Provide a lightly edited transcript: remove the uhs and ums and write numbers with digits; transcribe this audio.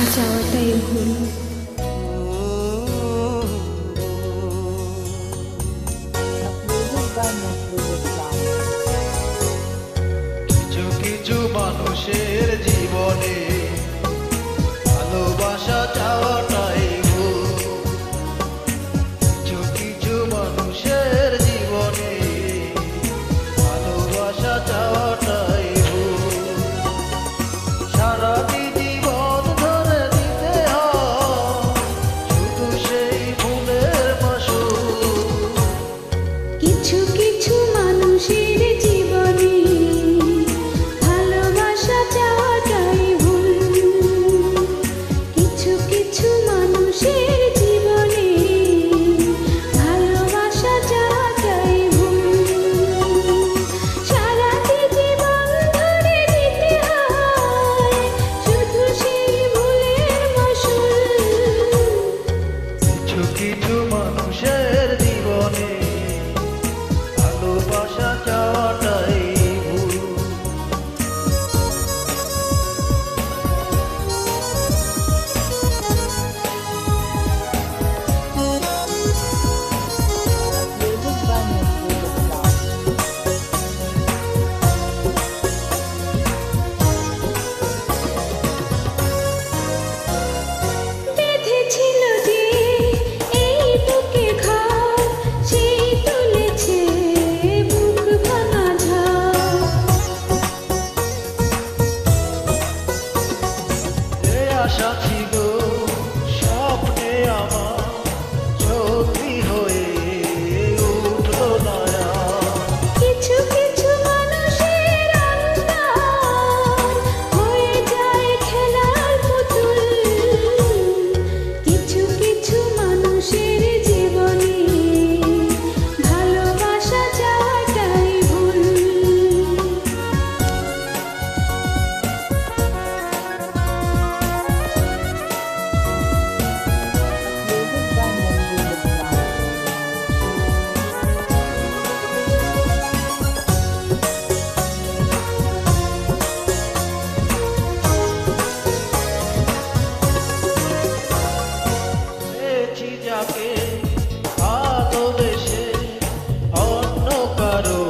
ভালোবাসা চাওয়াটাই ভুল। কিছু কিছু মানুষের জীবনে ভালোবাসা চাওয়াটাই ভুল। কিছু কিছু মানুষের জীবনে ভালোবাসা চাওয়াটাই ভুল। সারাটি জীবন ধরে দিতে হয় শুধু সেই ফুলের মাসুল। কিছু কিছু মানুষের জীবনে ভালোবাসা চাওয়াটাই ভুল। কিছু কিছু মানুষের জীবনে ভালোবাসা চাওয়াটাই ভুল। সারাটি জীবন ধরে দিতে হয় শুধু সেই ফুলের মাসুল। কিছু কিছু মানুষের জীবনে ভালোবাসা চাওয়াটাই ভুল। বেঁধেছিল যে এই বুকে ঘর, সেই তুলেছে বুক ভাঙা ঝড়। যে আশা ছিল স্বপ্নে আমার সত্যি হয়ে উঠলো না আর। কিছু কিছু মানুষের অন্তর হয়ে যায় খেলার পুতুল। কিছু কিছু মানুষের জীবনে ভালোবাসা চাওয়াটাই ভুল। পেয়েছি যাকে ভালোবেসে অন্য কারো